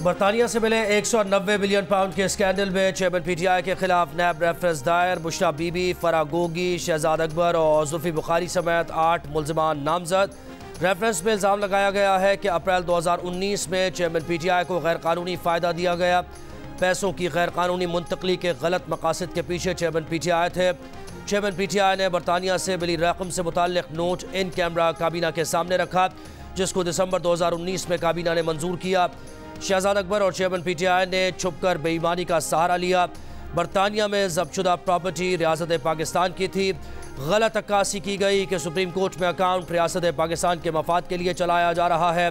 बरतानिया से मिले 190 बिलियन पाउंड के स्कैंडल में चेयरमैन पीटीआई के खिलाफ नैब रेफरेंस दायर। बुशरा बीबी, फराह गोगी, शहजाद अकबर और जुल्फी बुखारी समेत 8 मुल्जिमान नामजद। रेफरेंस में इल्ज़ाम लगाया गया है कि अप्रैल 2019 में चेयरमैन पीटीआई को गैर कानूनी फ़ायदा दिया गया। पैसों की गैर कानूनी मुंतकली के गलत मकासद के पीछे चेयरमैन पीटीआई थे। चेयरमैन पीटीआई ने बरतानिया से मिली रकम से मुताल्लिक नोट इन कैमरा काबीना के सामने रखा, जिसको दिसंबर 2019 में काबीना ने मंजूर किया। शहजाद अकबर और चेयरमैन पीटीआई ने छुपकर बेईमानी का सहारा लिया। बरतानिया में जब्तशुदा प्रॉपर्टी रियासत पाकिस्तान की थी। गलत अक्कासी की गई कि सुप्रीम कोर्ट में अकाउंट रियासत पाकिस्तान के मफाद के लिए चलाया जा रहा है।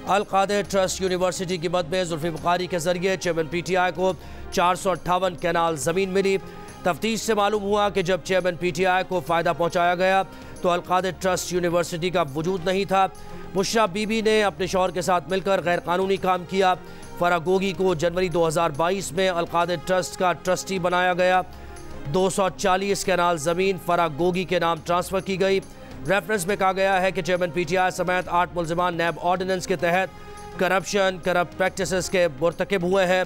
अल कादिर ट्रस्ट यूनिवर्सिटी की मद में जुल्फी बुखारी के जरिए चेयरमैन पीटीआई को 458 कैनाल ज़मीन मिली। तफ्तीश से मालूम हुआ कि जब चेयरमैन पीटीआई को फ़ायदा पहुँचाया गया तो अल कादिर ट्रस्ट यूनिवर्सिटी का वजूद नहीं था। बुशरा बीबी ने अपने शौहर के साथ मिलकर गैर कानूनी काम किया। फराह गोगी को जनवरी 2022 में अल कादिर ट्रस्ट का ट्रस्टी बनाया गया। 240 कैनाल ज़मीन फराह गोगी के नाम ट्रांसफ़र की गई। रेफरेंस में कहा गया है कि चेयरमैन पीटीआई समेत 8 मुल्जिमान नैब ऑर्डिनेंस के तहत करप्ट प्रैक्टिसेस के मुर्तकिब हुए हैं।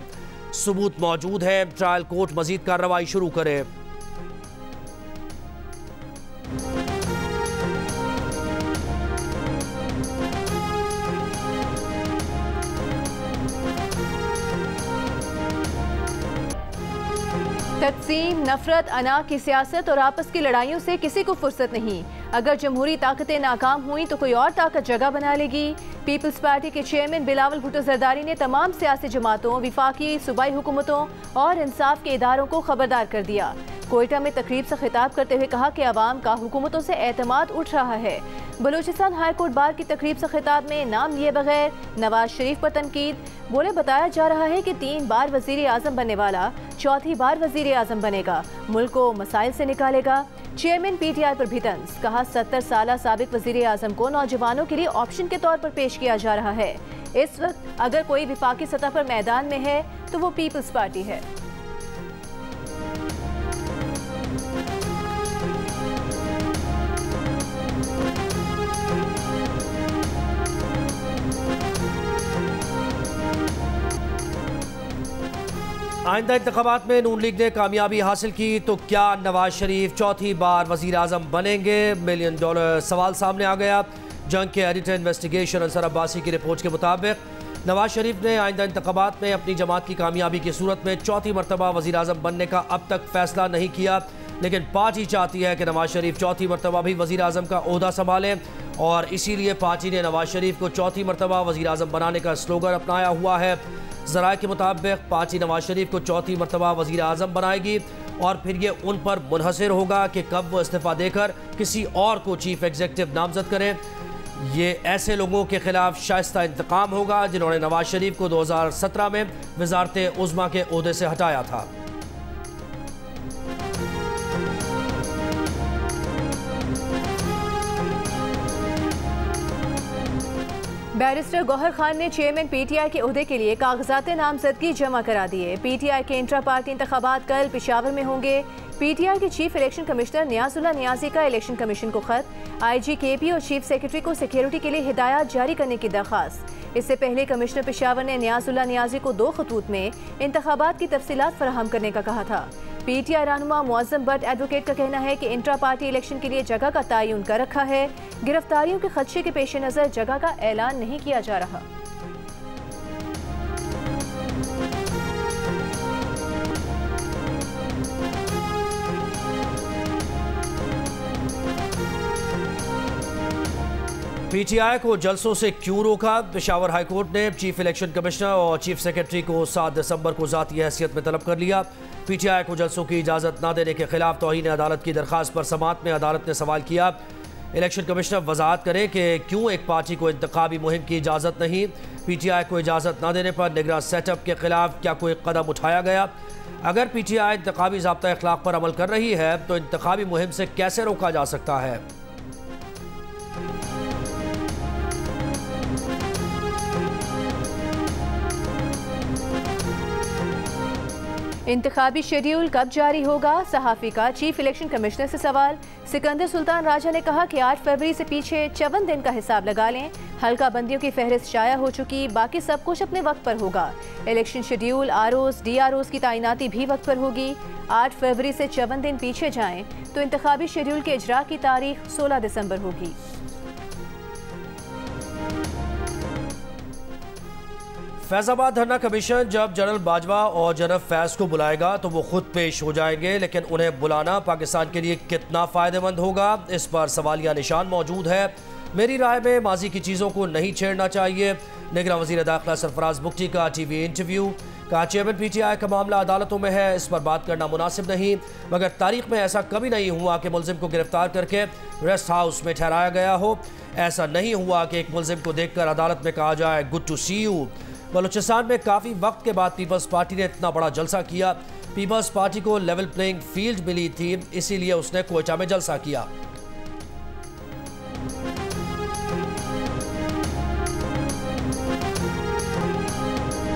सबूत मौजूद है। ट्रायल कोर्ट मजीद कार्रवाई शुरू करे। तक़सीम, नफरत, अना की सियासत और आपस की लड़ाइयों से किसी को फुर्सत नहीं। अगर जमहूरी ताकतें नाकाम हुई तो कोई और ताकत जगह बना लेगी। पीपल्स पार्टी के चेयरमैन बिलावल भुट्टो जरदारी ने तमाम सियासी जमातों, विफाकी सूबाई हुकूमतों और इंसाफ के इदारों को खबरदार कर दिया। कोयटा में तकरीब से खिताब करते हुए कहा कि अवाम का हुकूमतों से एतमाद उठ रहा है। बलूचिस्तान हाई कोर्ट बार की तकरीब से खिताब में नाम लिए बगैर नवाज शरीफ पर तनकीद। बोले, बताया जा रहा है कि 3 बार वजीर आजम बनने वाला 4थी बार वजीर आजम बनेगा, मुल्क को मसाइल से निकालेगा। चेयरमैन पीटीआई पर भी तंज। कहा 70 साल साबिक वजीर आजम को नौजवानों के लिए ऑप्शन के तौर पर पेश किया जा रहा है। इस वक्त अगर कोई विफाकी सतह पर मैदान में है तो वो पीपल्स पार्टी है। आइंदा इंतखाबात में नून लीग ने कामयाबी हासिल की तो क्या नवाज शरीफ 4थी बार वजीर आजम बनेंगे? $1 मिलियन सवाल सामने आ गया। जंग के एडिटर इन्वेस्टिगेशन अंसर अब्बासी की रिपोर्ट के मुताबिक नवाज शरीफ ने आइंदा इंतखाबात में अपनी जमात की कामयाबी की सूरत में 4थी मरतबा वजीर आजम बनने का अब तक फैसला नहीं किया, लेकिन पार्टी चाहती है कि नवाज शरीफ 4थी मरतबा भी वजीर आजम का ओहदा संभालें और इसीलिए पार्टी ने नवाज शरीफ को 4थी मरतबा वजीर आजम बनाने का स्लोगन अपनाया हुआ है। ज़राए के मुताबिक पार्टी नवाज शरीफ को 4थी मरतबा वजीर आजम बनाएगी और फिर ये उन पर मुनहसर होगा कि कब वो इस्तीफ़ा देकर किसी और को चीफ एग्जीक्यूटिव नामजद करें। ये ऐसे लोगों के खिलाफ शाइस्ता इंतकाम होगा जिन्होंने नवाज शरीफ को 2017 में वज़ारत उज़्मा के ओहदे से हटाया था। बैरिस्टर गौहर खान ने चेयरमैन पीटीआई के ओहदे के लिए कागजात नामजदगी जमा करा दिए। पीटीआई के इंट्रा पार्टी इंतखाबात कल पेशावर में होंगे। पीटीआई के चीफ इलेक्शन कमिश्नर नियाजुल्लाह नियाजी का इलेक्शन कमीशन को खत। IGKP और चीफ सेक्रेटरी को सिक्योरिटी के लिए हिदायत जारी करने की दरख्वास्त। इससे पहले कमिश्नर पेशावर ने नियाजुल्लाह नियाजी को 2 खतूत में इंतखाबात की तफसीलात फराहम करने का कहा था। पीटीआई रहनुमा मुअज्जम बट एडवोकेट का कहना है कि इंट्रा पार्टी इलेक्शन के लिए जगह का तयन कर रखा है। गिरफ्तारियों के खदशे के पेश नज़र जगह का ऐलान नहीं किया जा रहा। पीटीआई को जलसों से क्यों रोका? पेशावर हाई कोर्ट ने चीफ इलेक्शन कमिश्नर और चीफ सेक्रेटरी को 7 दिसंबर को ज़ाती हैसियत में तलब कर लिया। पीटीआई को जलसों की इजाज़त न देने के खिलाफ तौहीन अदालत की दरख्वास्त पर समाअत में अदालत ने सवाल किया। इलेक्शन कमिश्नर वजाहत करें कि क्यों एक पार्टी को इंतखाबी मुहिम की इजाज़त नहीं। पीटीआई को इजाज़त न देने पर निगरान सेटअप के खिलाफ क्या कोई कदम उठाया गया? अगर पीटीआई इंतखाबी ज़ाब्ता अखलाक पर अमल कर रही है तो इंतखाबी मुहिम से कैसे रोका जा सकता है? इंतखाबी शेड्यूल कब जारी होगा? सहाफ़ी का चीफ इलेक्शन कमिश्नर से सवाल। सिकंदर सुल्तान राजा ने कहा कि 8 फरवरी से पीछे 54 दिन का हिसाब लगा लें। हल्का बंदियों की फहरिस्त शाया हो चुकी, बाकी सब कुछ अपने वक्त पर होगा। इलेक्शन शेड्यूल, आरओज़, DROज़ की तैनाती भी वक्त पर होगी। 8 फरवरी से 54 दिन पीछे जाएं तो इंतखाबी शेड्यूल के इजरा की तारीख 16 दिसंबर होगी। फैजाबाद धरना कमीशन जब जनरल बाजवा और जनरल फैज को बुलाएगा तो वो खुद पेश हो जाएंगे, लेकिन उन्हें बुलाना पाकिस्तान के लिए कितना फ़ायदेमंद होगा, इस पर सवालिया निशान मौजूद है। मेरी राय में माजी की चीज़ों को नहीं छेड़ना चाहिए। निगरान वज़ीर दाखिला सरफराज बुगटी का TV इंटरव्यू। कहा चेयरमैन PTI का मामला अदालतों में है, इस पर बात करना मुनासिब नहीं, मगर तारीख में ऐसा कभी नहीं हुआ कि मुलजिम को गिरफ्तार करके रेस्ट हाउस में ठहराया गया हो। ऐसा नहीं हुआ कि एक मुलजिम को देखकर अदालत में कहा जाए good to see you. Balochistan में काफ़ी वक्त के बाद पीपल्स पार्टी ने इतना बड़ा जलसा किया। पीपल्स पार्टी को लेवल प्लेइंग फील्ड मिली थी, इसीलिए उसने कोयटा में जलसा किया।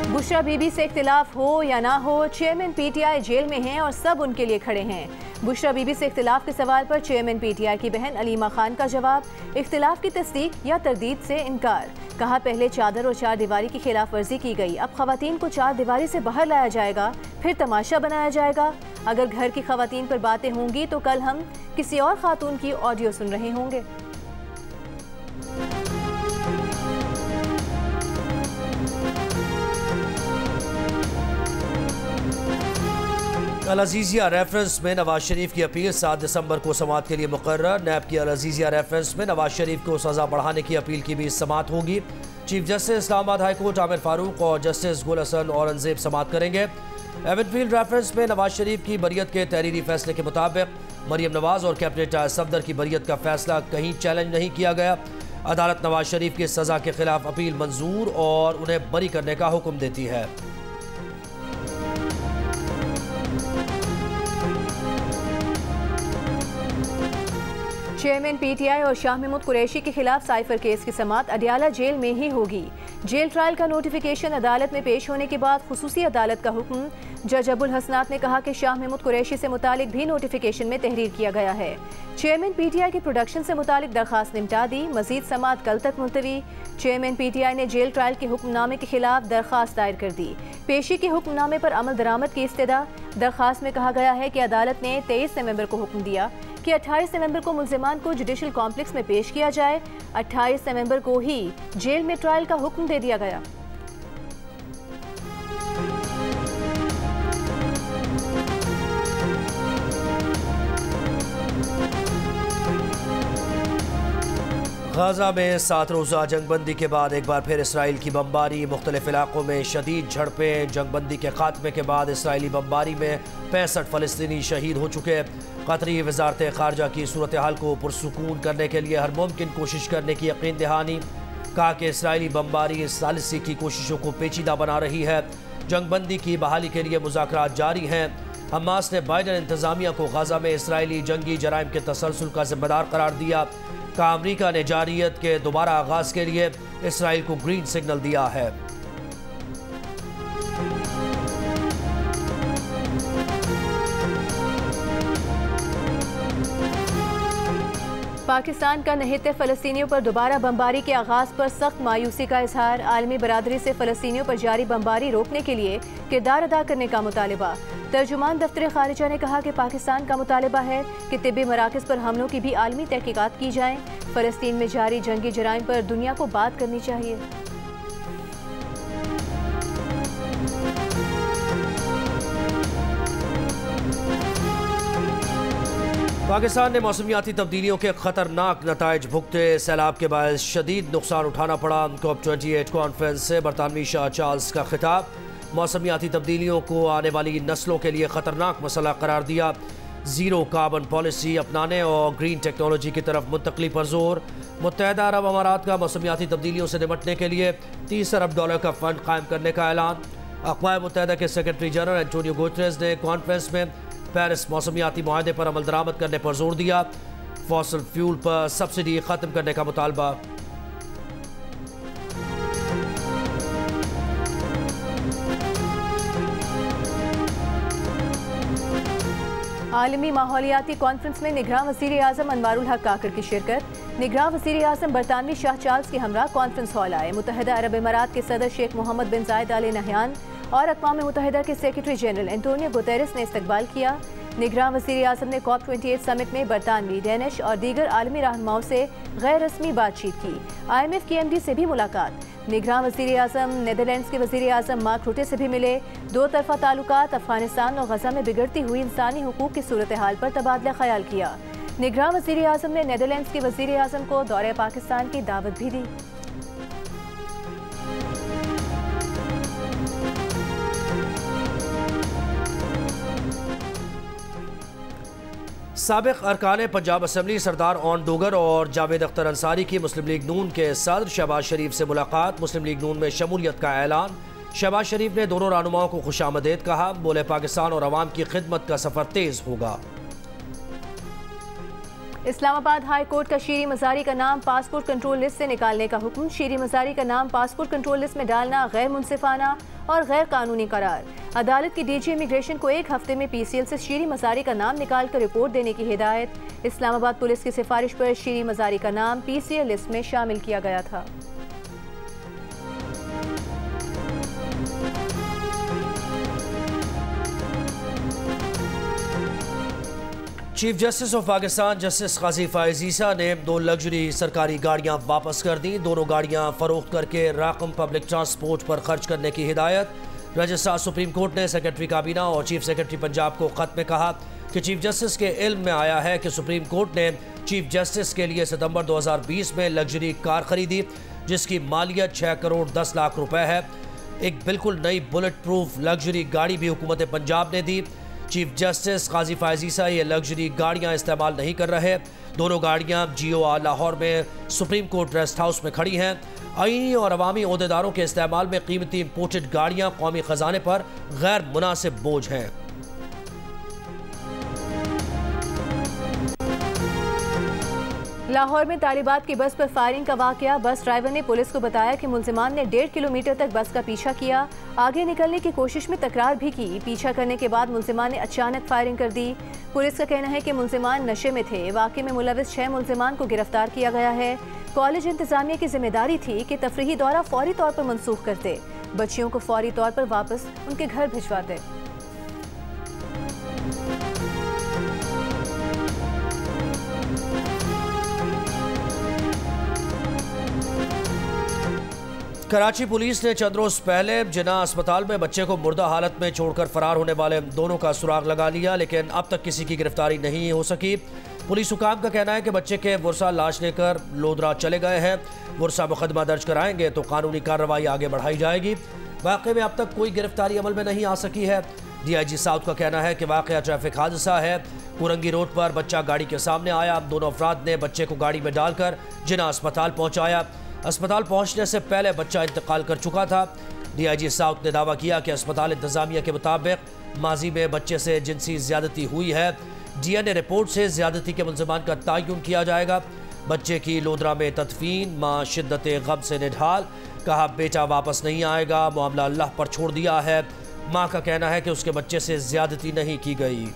बुशरा बीबी से इख्तिलाफ हो या ना हो, चेयरमैन PTI जेल में हैं और सब उनके लिए खड़े हैं। बुशरा बीबी से इख्तिलाफ के सवाल पर चेयरमैन PTI की बहन अलीमा खान का जवाब, इख्तिलाफ की तस्दीक या तरदीद से इनकार। कहा पहले चादर और चार दीवारी की खिलाफ वर्जी की गई, अब खवातीन को चार दीवारी से बाहर लाया जाएगा, फिर तमाशा बनाया जाएगा। अगर घर की खवातीन पर बातें होंगी तो कल हम किसी और खातून की ऑडियो सुन रहे होंगे। अल अजीज़िया रेफरेंस में नवाज शरीफ की अपील 7 दिसंबर को समाअत के लिए मुकर्रर। नैब की अल अजीज़िया रेफरेंस में नवाज शरीफ को सज़ा बढ़ाने की अपील की भी समाअत होगी। Chief justice Islamabad high court Aamir Farooq और जस्टिस गुल हसन औरंगजेब समाअत करेंगे। एवनफील्ड रेफरेंस में नवाज शरीफ की बरियत के तहरीरी फैसले के मुताबिक मरियम नवाज और कैबिनेट सफदर की बरियत का फैसला कहीं चैलेंज नहीं किया गया। अदालत नवाज शरीफ की सज़ा के खिलाफ अपील मंजूर और उन्हें बरी करने का हुक्म देती है। चेयरमैन PTI और शाह महमूद कुरैशी के खिलाफ साइफर केस की समाअत अडियाला जेल में ही होगी। जेल ट्रायल का नोटिफिकेशन अदालत में पेश होने के बाद खुसूसी अदालत का हुक्म। जज अबुल हसनात ने कहा कि शाह महमूद कुरैशी से मुतालिक भी नोटिफिकेशन में तहरीर किया गया है। चेयरमैन PTI के प्रोडक्शन से मुतालिक दरखास्त निपटा दी, मजीद समाअत कल तक मुलतवी। चेयरमैन PTI ने जेल ट्रायल के हुक्मनामे के खिलाफ दरखास्त दायर कर दी। पेशी के हुक्मनामे पर अमल दरामद की इस्तदा। दरखास्त में कहा गया है कि अदालत ने 23 नवंबर को हुक्म दिया कि 28 नवंबर को मुल्जिमान को जुडिशल कॉम्प्लेक्स में पेश किया जाए। 28 नवंबर को ही जेल में ट्रायल का हुक्म दे दिया गया। गाजा में 7 रोज़ा जंगबंदी के बाद एक बार फिर इसराइल की बमबारी। मुख्तलिफ इलाकों में शदीद झड़पें। जंगबंदी के खात्मे के बाद इसराइली बमबारी में 65 फ़लस्तीनी शहीद हो चुके। कतरी वज़ारत ख़ारजा की सूरत हाल को पुरसुकून करने के लिए हर मुमकिन कोशिश करने की यकीन दहानी। कहा कि इसराइली बमबारी सालिसी की कोशिशों को पेचीदा बना रही है। जंगबंदी की बहाली के लिए मुज़ाकरात जारी हैं। हमास ने बाइडन इंतज़ामिया को गाजा में इसराइली जंगी जराइम के तसलसल का जिम्मेदार करार दिया। का अमरीका ने जारियत के दोबारा आगाज़ के लिए इसराइल को ग्रीन सिग्नल दिया है। पाकिस्तान का नहते फ़लस्तीनियों पर दोबारा बमबारी के आगाज़ पर सख्त मायूसी का इजहार। आलमी बरादरी से फ़लस्तीनियों पर जारी बमबारी रोकने के लिए किरदार अदा करने का मुतालबा। तर्जुमान दफ्तर खारिजा ने कहा कि पाकिस्तान का मुतालबा है कि तिब्बी मराकज़ पर हमलों की भी आलमी तहकीकात की जाएँ। फ़लस्तीन में जारी जंगी जराइम पर दुनिया को बात करनी चाहिए। पाकिस्तान ने मौसमियाती तब्दीलियों के खतरनाक नताइज भुगते। सैलाब के बायस शदीद नुकसान उठाना पड़ा। COP28 कॉन्फ्रेंस से बरतानवी शाह चार्ल्स का खिताब। मौसमियाती तब्दीलियों को आने वाली नस्लों के लिए खतरनाक मसला करार दिया। ज़ीरो कार्बन पॉलिसी अपनाने और ग्रीन टेक्नोलॉजी की तरफ मुंतकली पर जोर। मुत्तहदा अरब अमारात का मौसमियाती तब्दीलियों से निपटने के लिए $30 अरब का फ़ंड कायम करने का ऐलान। अक़वाम मुत्तहदा के सेक्रेटरी जनरल एंटोनियो गुटेरेस ने कॉन्फ्रेंस में पेरिस मौसमियाती मुआहदे पर अमल दरामद करने पर जोर दिया। फॉसिल फ्यूल पर सब्सिडी ख़त्म करने का मुतालबा। आलमी माहौलियाती कॉन्फ्रेंस में निगरान वज़ीर आज़म अनवारुल हक काकर की शिरकत। निगरान वज़ीर आज़म बरतानवी शाह चार्ल्स के हमरा कॉन्फ्रेंस हॉल आए। मुत्तहिदा अरब इमारात के सदर शेख मोहम्मद बिन जायद आल नहयान और अक़वाम मुत्तहिदा के सेक्रेटरी जनरल एंटोनियो गुतेरेस ने इस्तकबाल किया। निगरान वज़ीर आज़म ने COP28 समिट में बरतानवी, डेनिश और दीगर आलमी रहनुमाओं से गैर रस्मी बातचीत की। IMF की MD से भी मुलाकात। निगरान वज़ीर आज़म नीदरलैंड्स के वज़ीर आज़म मार्क रुटे से भी मिले। दो तरफ़ा ताल्लुकात, अफगानिस्तान और गजा में बिगड़ती हुई इंसानी हुकूक की सूरत हाल पर तबादला ख्याल किया। निगरान वज़ीर आज़म ने नीदरलैंड्स के वज़ीर आज़म को दौरे पाकिस्तान की दावत भी दी। साबिक़ अरकान पंजाब असम्बली सरदार ओन डोगर और जावेद अख्तर अंसारी की मुस्लिम लीग नून के सदर शहबाज शरीफ से मुलाकात। मुस्लिम लीग नून में शमूलियत का ऐलान। शहबाज शरीफ ने दोनों रहनुमाओं को खुशामदीद कहा। बोले पाकिस्तान और अवाम की खिदमत का सफ़र तेज़ होगा। इस्लामाबाद हाई कोर्ट का शीरी मज़ारी का नाम पासपोर्ट कंट्रोल लिस्ट से निकालने का हुक्म। शीरी मज़ारी का नाम पासपोर्ट कंट्रोल लिस्ट में डालना गैर मुनसिफाना और गैर कानूनी करार। अदालत की DG इमिग्रेशन को 1 हफ्ते में PCL से शीरी मज़ारी का नाम निकाल कर रिपोर्ट देने की हिदायत। इस्लामाबाद पुलिस की सिफारिश पर शीरी मज़ारी का नाम PCL लिस्ट में शामिल किया गया था। Chief Justice of Pakistan Justice Qazi Faez Isa ने 2 लग्जरी सरकारी गाड़ियां वापस कर दी। दोनों गाड़ियां फरोख्त करके रकम पब्लिक ट्रांसपोर्ट पर खर्च करने की हिदायत। रजिस्ट्रार सुप्रीम कोर्ट ने सेक्रेटरी काबीना और चीफ सेक्रेटरी पंजाब को ख़त में कहा कि चीफ जस्टिस के इल्म में आया है कि सुप्रीम कोर्ट ने चीफ जस्टिस के लिए सितंबर 2020 में लग्जरी कार खरीदी जिसकी मालियत 6 करोड़ 10 लाख रुपए है। एक बिल्कुल नई बुलेट प्रूफ लग्जरी गाड़ी भी हुकूमत पंजाब ने दी। चीफ जस्टिस काजी फायज़ ईसा ये लग्जरी गाड़ियां इस्तेमाल नहीं कर रहे। दोनों गाड़ियां GOR लाहौर में सुप्रीम कोर्ट रेस्ट हाउस में खड़ी हैं। आईनी और अवामी ओहदेदारों के इस्तेमाल में कीमती इंपोर्टेड गाड़ियां कौमी खजाने पर गैर मुनासिब बोझ हैं। लाहौर में तालिबात की बस पर फायरिंग का वाकया। बस ड्राइवर ने पुलिस को बताया कि मुलजिमान ने 1.5 किलोमीटर तक बस का पीछा किया। आगे निकलने की कोशिश में तकरार भी की। पीछा करने के बाद मुलजिमान ने अचानक फायरिंग कर दी। पुलिस का कहना है कि मुलजिमान नशे में थे। वाक़े में मुलविस 6 मुलजिमान को गिरफ्तार किया गया है। कॉलेज इंतजामिया की जिम्मेदारी थी कि तफरीही दौरा फौरी तौर पर मनसूख करते, बच्चियों को फौरी तौर पर वापस उनके घर भिजवाते। कराची पुलिस ने चंद रोज पहले जिन्ना अस्पताल में बच्चे को मुर्दा हालत में छोड़कर फरार होने वाले दोनों का सुराग लगा लिया, लेकिन अब तक किसी की गिरफ्तारी नहीं हो सकी। पुलिस हुकाम का कहना है कि बच्चे के वर्षा लाश लेकर लोधरा चले गए हैं। वर्षा मुकदमा दर्ज कराएंगे तो कानूनी कार्रवाई आगे बढ़ाई जाएगी। वाक़े में अब तक कोई गिरफ्तारी अमल में नहीं आ सकी है। DIG साउथ का कहना है कि वाक़या ट्रैफिक हादसा है। कुरंगी रोड पर बच्चा गाड़ी के सामने आया। दोनों अफराद ने बच्चे को गाड़ी में डालकर जिन्ना अस्पताल पहुँचाया। अस्पताल पहुंचने से पहले बच्चा इंतकाल कर चुका था। DIG साउथ ने दावा किया कि अस्पताल इंतजामिया के मुताबिक माजी में बच्चे से जिनसी ज्यादती हुई है। DNA रिपोर्ट से ज्यादती के मुलजिमान का तयन किया जाएगा। बच्चे की लोधरा में तदफीन। माँ शिद्दत गम से निढाल। कहा बेटा वापस नहीं आएगा, मामला अल्लाह पर छोड़ दिया है। माँ का कहना है कि उसके बच्चे से ज्यादती नहीं की गई।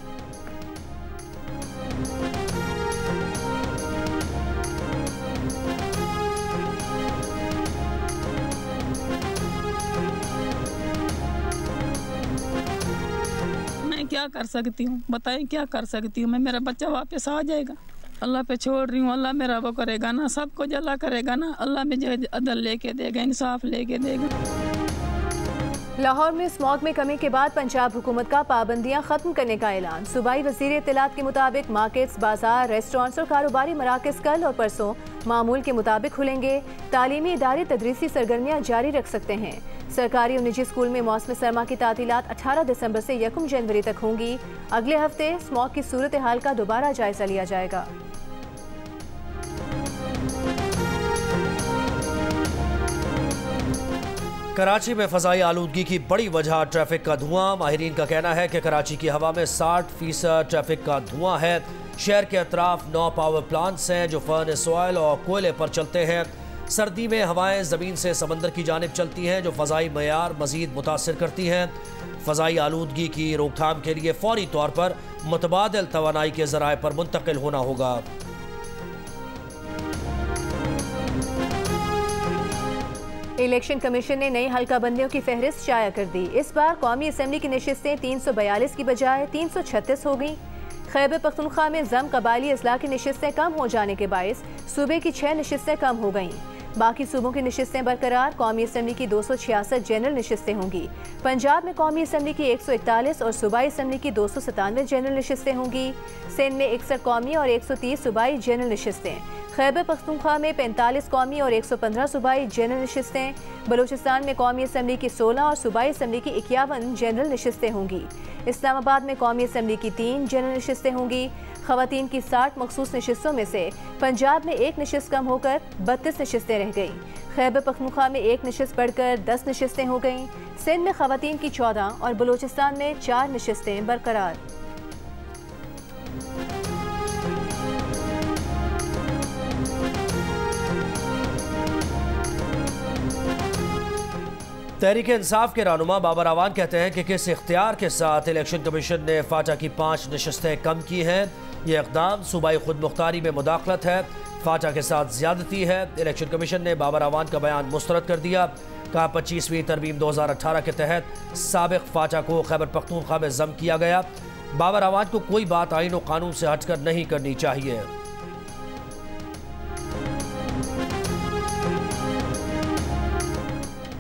क्या कर सकती हूँ, बताएं क्या कर सकती हूँ मैं? मेरा बच्चा वापस आ जाएगा। अल्लाह पे छोड़ रही हूँ। अल्लाह मेरा वो करेगा ना, सबको जला करेगा ना। अल्लाह मुझे अदल लेके देगा, इंसाफ लेके देगा। लाहौर में स्मॉग में कमी के बाद पंजाब हुकूमत का पाबंदियां खत्म करने का ऐलान। सूबाई वज़ीर इत्तलात के मुताबिक मार्केट्स, बाजार, रेस्टोरेंट्स और कारोबारी मराकज़ कल और परसों मामूल के मुताबिक खुलेंगे। तालीमी इदारे तदरीसी सरगर्मियाँ जारी रख सकते हैं। सरकारी और निजी स्कूल में मौसम सरमा की तातीलात 18 दिसंबर से 1 जनवरी तक होंगी। अगले हफ्ते स्मॉग की सूरत हाल का दोबारा जायजा लिया जाएगा। कराची में फ़ज़ाई आलूदगी की बड़ी वजह ट्रैफिक का धुआं। माहिरीन का कहना है कि कराची की हवा में 60% ट्रैफिक का धुआं है। शहर के अतराफ 9 पावर प्लांट्स हैं जो फर्नेस ऑयल और कोयले पर चलते हैं। सर्दी में हवाएं ज़मीन से समंदर की जानिब चलती हैं, जो फ़ज़ाई मयार मज़ीद मुतासिर करती हैं। फ़ज़ाई आलूदगी की रोकथाम के लिए फ़ौरी तौर पर मुतबादिल तवानाई के ज़राए पर मुंतकिल होना होगा। इलेक्शन कमीशन ने नई हल्का बंदियों की फहरिस्त शाया कर दी। इस बार कौमी असम्बली की नशिस्तें 342 की बजाय 336 हो गई। खैबर पख्तूनख्वा में जम कबायली अजला की नशिस्तें कम हो जाने के बायस सूबे की 6 नशिस्तें कम हो गईं। बाकी सूबों की नशिस्तें बरकरार। कौमी असम्बली की 266 जनरल नशिस्तें होंगी। पंजाब में कौमी असम्बली की 141 और सूबाई असम्बली की 297 जनरल नशिस्तें होंगी। सिंध में 61 कौमी और 130 सूबाई जनरल नशिस्तें। खैबर पख्तूनख्वा में 45 कौमी और 115 सूबाई जनरल नशिस्तें। बलूचिस्तान में कौमी असम्बली की 16 और सूबाई असम्बली की 51 जनरल नशिस्तें होंगी। इस्लामाबाद में कौमी असम्बली की 3 जनरल नशिस्तें होंगी। ख़वातीन की 60 मखसूस नशिस्तों में से पंजाब में 1 नशिस्त कम होकर 32 नशिस्तें रह गईं। खैबर पख्तूनख्वा में 1 नशिस्त बढ़कर 10 नशिस्तें हो गईं। सिंध में ख़वातीन की 14 और बलूचिस्तान में 4 नशिस्तें बरकरार। तहरीक इंसाफ के रहनुमा बाबर आवान कहते हैं कि किस इख्तियार के साथ इलेक्शन कमीशन ने फाटा की 5 नशिस्तें कम की हैं। ये इक़दाम सूबाई खुद मुख्तारी में मुदाखलत है, फाटा के साथ ज्यादती है। इलेक्शन कमीशन ने बाबर आवान का बयान मुस्तरद कर दिया। कहा 25वीं तरमीम 2018 के तहत साबिक फाटा को खैबर पख्तूनख्वा में जम किया गया। बाबर आवान को कोई बात आईन और कानून से हटकर नहीं करनी चाहिए।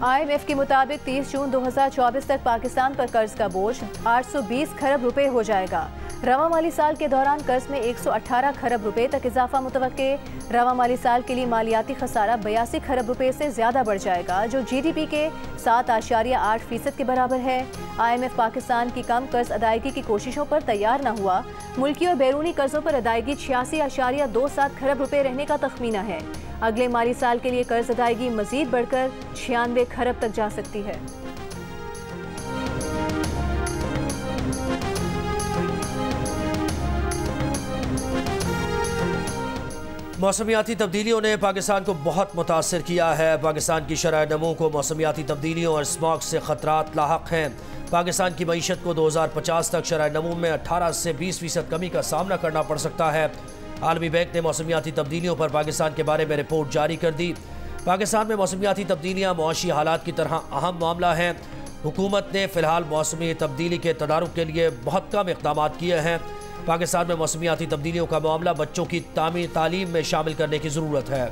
IMF के मुताबिक 30 जून 2024 तक पाकिस्तान पर कर्ज का बोझ 820 खरब रुपए हो जाएगा। रवा माली साल के दौरान कर्ज में 118 खरब रुपए तक इजाफा मुतवक्के। रवा माली साल के लिए मालियाती खसारा 82 खरब रुपए से ज्यादा बढ़ जाएगा, जो GDP के 7.8% के बराबर है। IMF पाकिस्तान की कम कर्ज अदायगी की कोशिशों पर तैयार न हुआ। मुल्की और बैरूनी कर्जों पर अदायगी 86.27 खरब रुपए रहने का तखमीना है। अगले माली साल के लिए कर्ज अदायगी मजीद बढ़कर 96 खरब तक जा सकती है। मौसमियाती तब्दीलियों ने पाकिस्तान को बहुत मुतासर किया है। पाकिस्तान की शरह नमू को मौसमियाती तब्दीलियों और स्मॉग से खतरात लाहक हैं। पाकिस्तान की मईशत को 2050 तक शरह नमू में 18 से 20% कमी का सामना करना पड़ सकता है। आलमी बैंक ने मौसमियाती तब्दीलियों पर पाकिस्तान के बारे में रिपोर्ट जारी कर दी। पाकिस्तान में मौसमियाती तब्दीलियाँ मुआशी हालात की तरह अहम मामला है। हुकूमत ने फ़िलहाल मौसमी तब्दीली के तदारुक के लिए बहुत कम इक़दाम किए हैं। पाकिस्तान में मौसमियाती तब्दीलियों का मामला बच्चों की तालीम में शामिल करने की ज़रूरत है।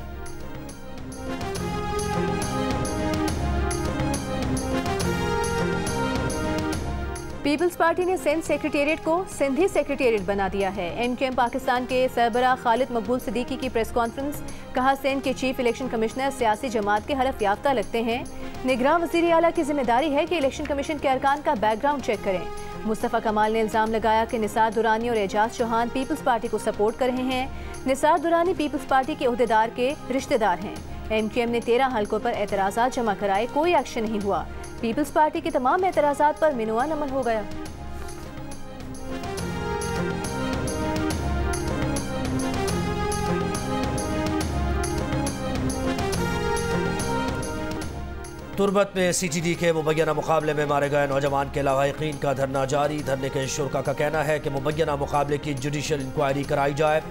पीपल्स पार्टी ने सिंध सेक्रेटेरिएट को सिंधी सेक्रेटेरिएट बना दिया है। MKM पाकिस्तान के सरबराह खालिद मकबूल सिद्दीकी की प्रेस कॉन्फ्रेंस। कहा सिंध के चीफ इलेक्शन कमिश्नर सियासी जमात के हलफ याफ्ता लगते हैं। निगरान वज़ीर आला की जिम्मेदारी है कि इलेक्शन कमीशन के अरकान का बैकग्राउंड चेक करें। मुस्तफ़ा कमाल ने इल्ज़ाम लगाया कि निसार दुरानी और एजाज चौहान पीपल्स पार्टी को सपोर्ट कर रहे हैं। निसार दुरानी पीपल्स पार्टी के ओहदेदार के रिश्तेदार हैं। MKM ने 13 हलकों पर एतराज़ात जमा कराए, कोई एक्शन नहीं हुआ। पीपल्स पार्टी के तमाम एतराज़ात पर मिनुआन अमल हो गया। तुरबत में CTD के मुबैना मुकाबले में मारे गए नौजवान के लावाहिकीन का धरना जारी। धरने के शुरका का कहना है कि मुबैना मुकाबले की जुडिशल इंक्वायरी कराई जाए।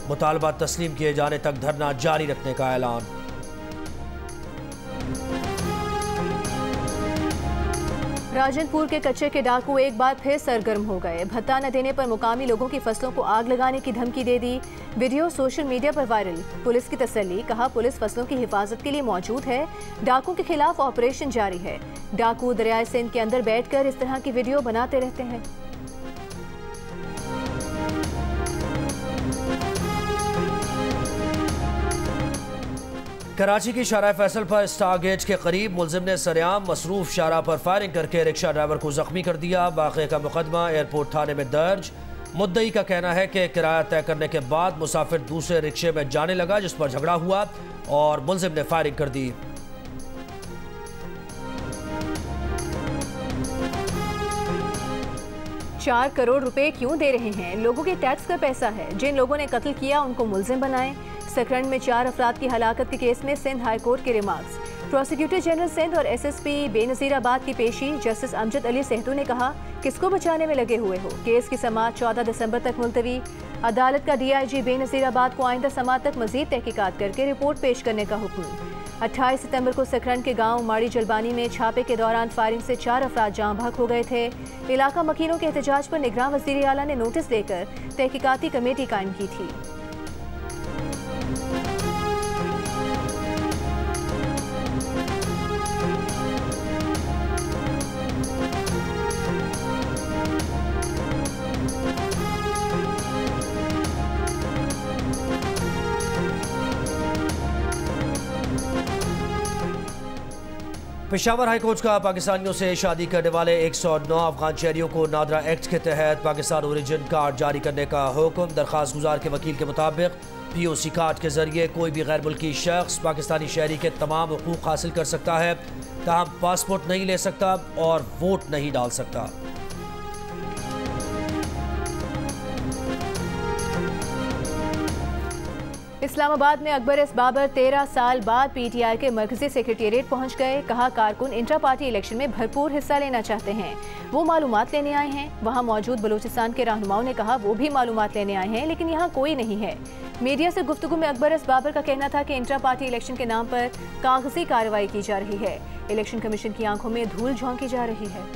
मुतालबा तस्लीम किए जाने तक धरना जारी रखने का ऐलान। राजनपुर के कच्चे के डाकू एक बार फिर सरगर्म हो गए। भत्ता न देने पर मुकामी लोगों की फसलों को आग लगाने की धमकी दे दी। वीडियो सोशल मीडिया पर वायरल। पुलिस की तसल्ली। कहा पुलिस फसलों की हिफाजत के लिए मौजूद है। डाकू के खिलाफ ऑपरेशन जारी है। डाकू दरियाए सिंध के अंदर बैठकर इस तरह की वीडियो बनाते रहते हैं। कराची की शाहराह फैसल पर स्टार गेट के करीब मुलजिम ने सरेआम मसरूफ शाहराह पर फायरिंग करके रिक्शा ड्राइवर को जख्मी कर दिया। वाक़े का मुकदमा एयरपोर्ट थाने में दर्ज। मुद्दई का कहना है कि किराया तय करने के बाद मुसाफिर दूसरे रिक्शे में जाने लगा, जिस पर झगड़ा हुआ और मुलजिम ने फायरिंग कर दी। ₹4 करोड़ रुपए क्यों दे रहे हैं? लोगों के टैक्स का पैसा है। जिन लोगों ने कत्ल किया उनको मुलजिम बनाएं। सकरंड में 4 अफराद की हलाकत के केस में सिंध हाई कोर्ट के रिमार्क्स। प्रोसिक्यूटर जनरल सिंध और SSP बेनज़ीराबाद की पेशी जस्टिस अमजद अली सेहतू ने कहा, किसको बचाने में लगे हुए हो। केस की समाअत 14 दिसंबर तक मुलतवी। अदालत का DIG बेनज़ीराबाद को आइंदा समाअत तक मजीद तहकीकात करके रिपोर्ट पेश करने का हुक्म। 28 सितंबर को सकरंड के गांव माड़ी जलबानी में छापे के दौरान फायरिंग से 4 अफराद जाँ बहक हो गए थे। इलाका मकीनों के एहतजाज पर निगरान वज़ीर आला ने नोटिस देकर तहकीकाती कमेटी कायम की थी। पेशावर हाईकोर्ट का पाकिस्तानियों से शादी करने वाले 109 अफगान शहरियों को नादरा एक्ट के तहत पाकिस्तान ओरिजिन कार्ड जारी करने का हुक्म। दरख्वास्त गुजार के वकील के मुताबिक POC कार्ड के जरिए कोई भी गैर मुल्की शख्स पाकिस्तानी शहरी के तमाम हुकूक हासिल कर सकता है, ताहम पासपोर्ट नहीं ले सकता और वोट नहीं डाल सकता। इस्लामाबाद में अकबर एस बाबर 13 साल बाद PTI के मरकजी सेक्रेटेरिएट पहुंच गए। कहा, कारकुन इंट्रा पार्टी इलेक्शन में भरपूर हिस्सा लेना चाहते हैं, वो मालूमात लेने आए हैं। वहां मौजूद बलूचिस्तान के रहनुमाओं ने कहा, वो भी मालूमात लेने आए हैं, लेकिन यहाँ कोई नहीं है। मीडिया से गुफ्तगू में अकबर एस बाबर का कहना था कि इंट्रा पार्टी इलेक्शन के नाम पर कागजी कार्रवाई की जा रही है। इलेक्शन कमीशन की आंखों में धूल झोंकी जा रही है।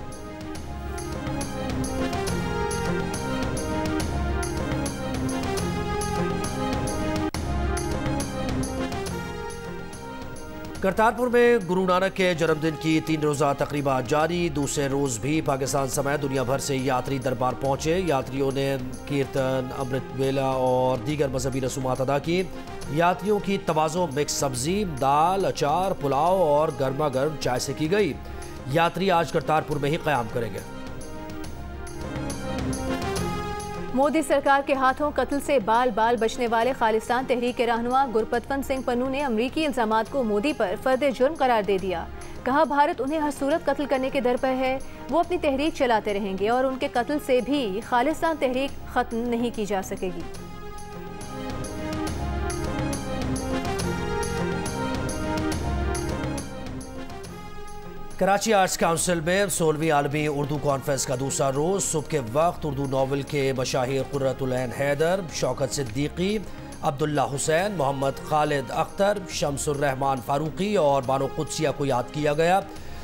करतारपुर में गुरु नानक के जन्मदिन की 3 रोज़ा तकरीबा जारी। दूसरे रोज़ भी पाकिस्तान समेत दुनिया भर से यात्री दरबार पहुंचे। यात्रियों ने कीर्तन, अमृत वेला और दीगर मजहबी रसूमात अदा की। यात्रियों की तवाज़ो मिक्स सब्जी, दाल, अचार, पुलाव और गर्मा गर्म चाय से की गई। यात्री आज करतारपुर में ही क़याम करेंगे। मोदी सरकार के हाथों कत्ल से बाल बाल बचने वाले खालिस्तान तहरीक के रहनुमा गुरपतवंत सिंह पन्नू ने अमरीकी इल्जामात को मोदी पर फर्द जुर्म करार दे दिया। कहा, भारत उन्हें हर सूरत कत्ल करने के दर पर है। वो अपनी तहरीक चलाते रहेंगे और उनके कत्ल से भी खालिस्तान तहरीक खत्म नहीं की जा सकेगी। कराची आर्ट्स काउंसिल में 16वीं आलमी उर्दू कॉन्फ्रेंस का दूसरा रोज़ सुबह के वक्त उर्दू नावल के मशाहिर कुर्रतुल ऐन हैदर, शौकत सिद्दीकी, अब्दुल्ला हुसैन, मोहम्मद खालिद अख्तर, शमसुर रहमान फारूकी और बानो कुदसिया को याद किया गया।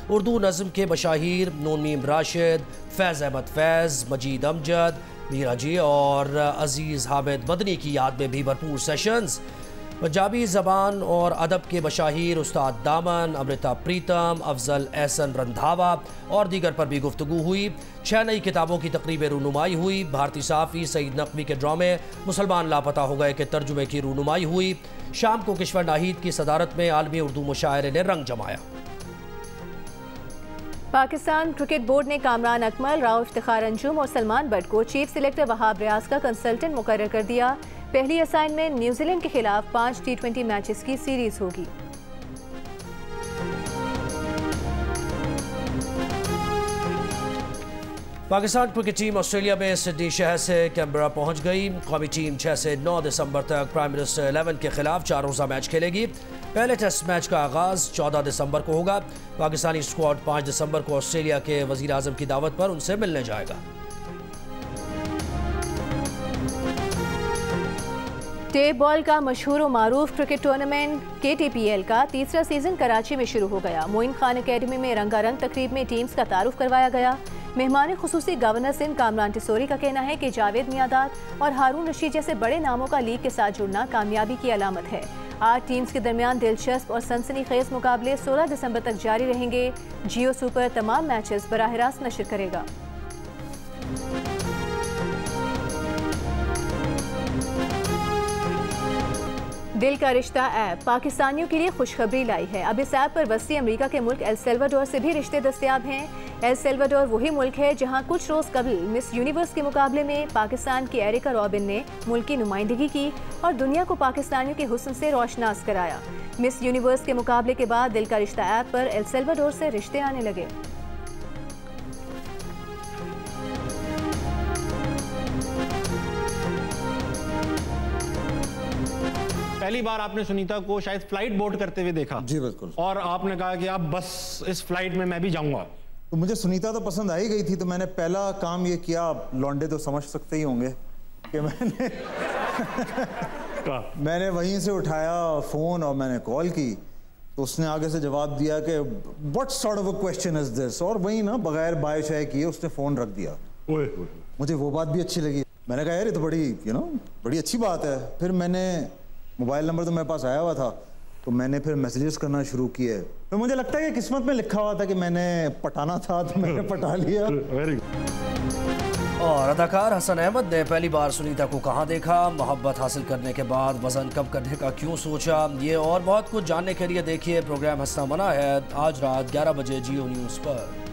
उर्दू नज़म के मशाहिर नून मीम राशिद, फैज़ अहमद फैज़, मजीद अमजद, मीरा जी और अजीज़ हामिद मदनी की याद में भी भरपूर सेशंस। पंजाबी ज़बान और अदब के मशाहिर उस्ताद दामन, अमृता प्रीतम, अफजल एहसन रंधावा और दीगर पर भी गुफ्तगू हुई। 6 नई किताबों की तकरीब रूनुमाई हुई। भारतीय सहाफ़ी सईद नकवी के ड्रामे मुसलमान लापता हो गए के तर्जुमे की रूनुमाई हुई। शाम को किश्वर नाहिद की सदारत में आलमी उर्दू मुशायरे ने रंग जमाया। पाकिस्तान क्रिकेट बोर्ड ने कामरान अकमल, राव इफ्तिखार अंजुम और सलमान बट को चीफ सिलेक्टर वहाब रियाज का कंसल्टेंट मुकर्रर कर दिया। पहली असाइनमेंट न्यूजीलैंड के खिलाफ 5 T20 मैचेस की सीरीज होगी। पाकिस्तान क्रिकेट टीम ऑस्ट्रेलिया में सिडनी शहर से कैनबरा पहुंच गई। कौमी टीम 6 से 9 दिसंबर तक प्राइम मिनिस्टर 11 के खिलाफ 4 रोज़ा मैच खेलेगी। पहले टेस्ट मैच का आगाज़ 14 दिसंबर को होगा। पाकिस्तानी स्क्वाड 5 दिसंबर को ऑस्ट्रेलिया के वज़ीर आज़म की दावत पर उनसे मिलने जाएगा। टेप बॉल का मशहूर व मारूफ क्रिकेट टूर्नामेंट KTPL का तीसरा सीजन कराची में शुरू हो गया। मोइन खान एकेडमी में रंगारंग तकरीब में टीम्स का तारुफ करवाया गया। मेहमान खुसूसी गवर्नर सिंध कामरान टिसोरी का कहना है कि जावेद मियादाद और हारून रशीद जैसे बड़े नामों का लीग के साथ जुड़ना कामयाबी की अलामत है। 8 टीम्स के दरमियान दिलचस्प और सनसनीखेज मुकाबले 16 दिसंबर तक जारी रहेंगे। जियो सुपर तमाम मैचेस बराह रास्त नशर करेगा। दिल का रिश्ता ऐप पाकिस्तानियों के लिए खुशखबरी लाई है। अब इस ऐप पर वस्ती अमेरिका के मुल्क एल सल्वाडोर से भी रिश्ते दस्तयाब हैं। एल सल्वाडोर वही मुल्क है जहां कुछ रोज़ कबल मिस यूनिवर्स के मुकाबले में पाकिस्तान की एरिका रॉबिन ने मुल्क की नुमाइंदगी की और दुनिया को पाकिस्तानियों के हुस्न से रोशनास कराया। मिस यूनिवर्स के मुकाबले के बाद दिल का रिश्ता ऐप पर एल सल्वाडोर से रिश्ते आने लगे। पहली बार आपने सुनीता को शायद फ्लाइट बोर्ड करते हुए देखा। जी बिल्कुल। और आपने कहा कि अब बस इस फ्लाइट में मैं भी जाऊंगा। तो मुझे सुनीता तो पसंद आ ही गई थी, तो मैंने पहला काम ये किया, लौंडे तो समझ सकते ही होंगे कि मैंने वहीं से उठाया फ़ोन और मैंने कॉल की। तो उसने आगे से जवाब दिया कि what sort of a question is this, और वहीं ना बगैर बाय चाय किए उसने फ़ोन रख दिया। मुझे वो बात भी अच्छी लगी। मैंने कहा यार ये तो बड़ी बड़ी अच्छी बात है। फिर मैंने मोबाइल नंबर तो मेरे पास आया हुआ था, तो मैंने फिर मैसेजेस करना शुरू किए। तो मुझे लगता है कि किस्मत में लिखा हुआ था कि मैंने पटाना था, तो मैंने पटा लिया। और अदाकार हसन अहमद ने पहली बार सुनीता को कहाँ देखा, मोहब्बत हासिल करने के बाद वजन कम करने का क्यों सोचा, ये और बहुत कुछ जानने के लिए देखिए प्रोग्राम हंसना मना है आज रात 11 बजे जियो न्यूज़ पर।